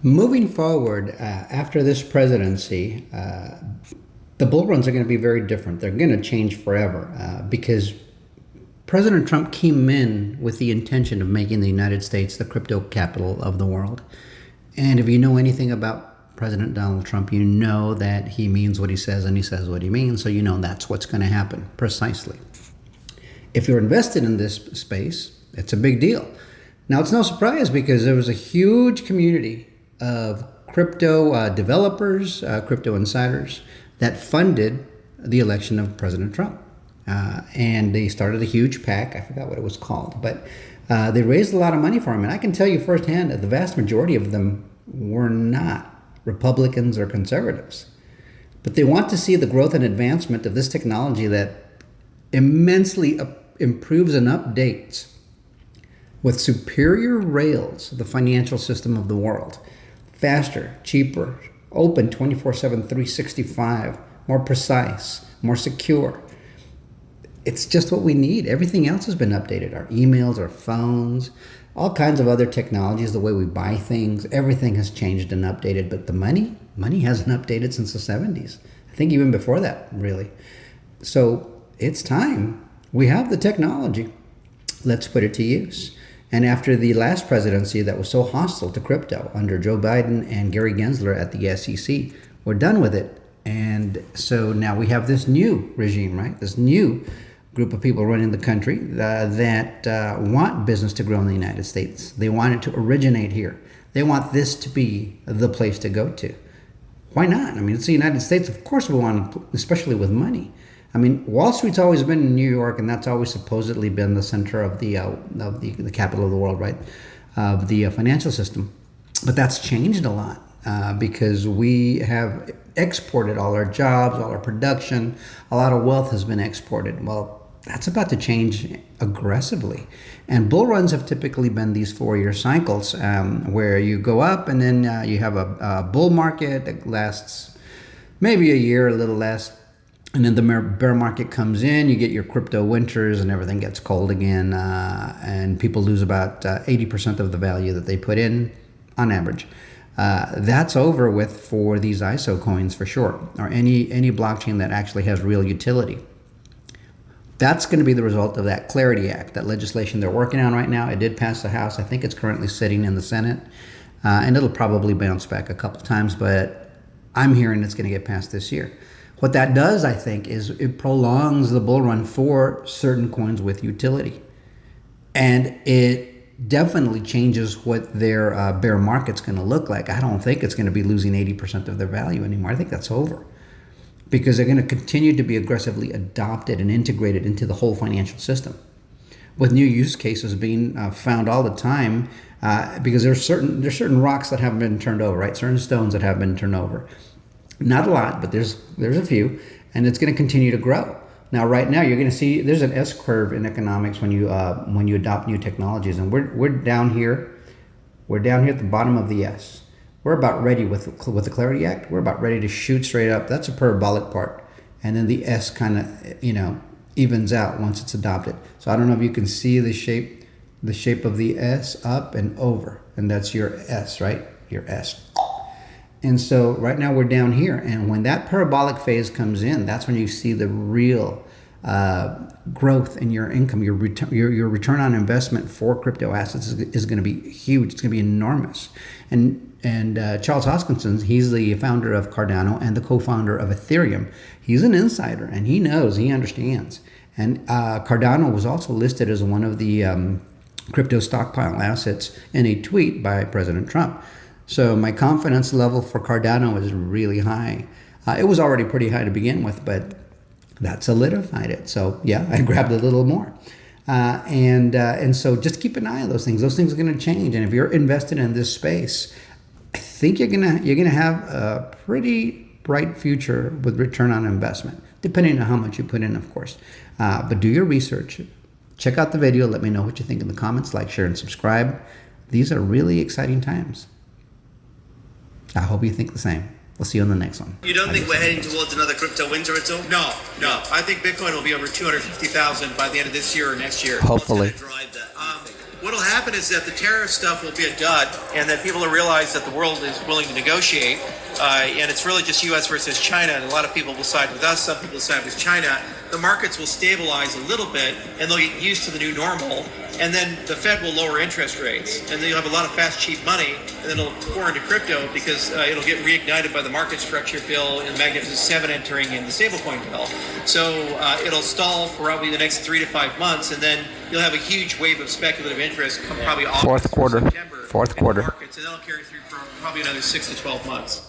Moving forward, after this presidency, the bull runs are going to be very different. They're going to change forever because President Trump came in with the intention of making the United States the crypto capital of the world. And if you know anything about President Donald Trump, you know that he means what he says and he says what he means. So you know that's what's going to happen precisely. If you're invested in this space, it's a big deal. Now, it's no surprise because there was a huge community of crypto developers, crypto insiders that funded the election of President Trump. And they started a huge PAC. I forgot what it was called, but they raised a lot of money for him. And I can tell you firsthand that the vast majority of them were not Republicans or conservatives. But they want to see the growth and advancement of this technology that immensely improves and updates with superior rails the financial system of the world. Faster, cheaper, open 24/7, 365, more precise, more secure. It's just what we need. Everything else has been updated. Our emails, our phones, all kinds of other technologies, the way we buy things, everything has changed and updated. But the money hasn't updated since the 70s. I think even before that, really. So it's time. We have the technology. Let's put it to use. And after the last presidency that was so hostile to crypto under Joe Biden and Gary Gensler at the SEC, we're done with it. And so now we have this new regime, right? This new group of people running the country that want business to grow in the United States. They want it to originate here. They want this to be the place to go to. Why not? I mean, it's the United States. Of course we want to, especially with money. I mean, Wall Street's always been in New York, and that's always supposedly been the center of the capital of the world, right? Of the financial system. But that's changed a lot because we have exported all our jobs, all our production. A lot of wealth has been exported. Well, that's about to change aggressively. And bull runs have typically been these 4-year cycles where you go up and then you have a bull market that lasts maybe a year, a little less. And then the bear market comes in, you get your crypto winters and everything gets cold again. And people lose about 80% of the value that they put in on average. That's over with for these ISO coins for sure, or any blockchain that actually has real utility. That's going to be the result of that Clarity Act, that legislation they're working on right now. It did pass the House. I think it's currently sitting in the Senate, and it'll probably bounce back a couple times, but I'm hearing it's going to get passed this year. What that does, I think, is it prolongs the bull run for certain coins with utility. And it definitely changes what their bear market's going to look like. I don't think it's going to be losing 80% of their value anymore. I think that's over. Because they're going to continue to be aggressively adopted and integrated into the whole financial system, with new use cases being found all the time. Because there's certain rocks that haven't been turned over, right? Certain stones that have been turned over. Not a lot, but there's a few, and it's going to continue to grow. Now, right now, you're going to see there's an S curve in economics when you adopt new technologies, and we're down here. We're down here at the bottom of the S. We're about ready with the Clarity Act. We're about ready to shoot straight up. That's a parabolic part. And then the S kind of, evens out once it's adopted. So I don't know if you can see the shape of the S up and over. And that's your S, right? Your S. And so right now we're down here. And when that parabolic phase comes in, that's when you see the real growth in your income. Your return on investment for crypto assets is going to be huge. It's going to be enormous. And Charles Hoskinson, he's the founder of Cardano and the co-founder of Ethereum. He's an insider, and he knows, he understands. And Cardano was also listed as one of the crypto stockpile assets in a tweet by President Trump. So my confidence level for Cardano is really high. It was already pretty high to begin with, but that solidified it. So yeah, I grabbed a little more. And so just keep an eye on those things. Those things are going to change. And if you're invested in this space, I think you're gonna have a pretty bright future with return on investment, depending on how much you put in, of course. But do your research. Check out the video. Let me know what you think in the comments. Like, share, and subscribe. These are really exciting times. I hope you think the same. We'll see you on the next one. You don't think we're heading towards another crypto winter at all? No. I think Bitcoin will be over 250,000 by the end of this year or next year. Hopefully. What's gonna drive that? What'll happen is that the tariff stuff will be a dud, and that people will realize that the world is willing to negotiate, and it's really just U.S. versus China. And a lot of people will side with us, some people will side with China. The markets will stabilize a little bit, and they'll get used to the new normal. And then the Fed will lower interest rates, and then you'll have a lot of fast, cheap money, and then it'll pour into crypto because it'll get reignited by the market structure bill and Magnificent Seven entering in the stablecoin bill. So it'll stall for probably the next 3 to 5 months, and then you'll have a huge wave of speculative interest come probably August Fourth quarter. or September Fourth in the quarter. markets, and that'll carry through for probably another 6 to 12 months.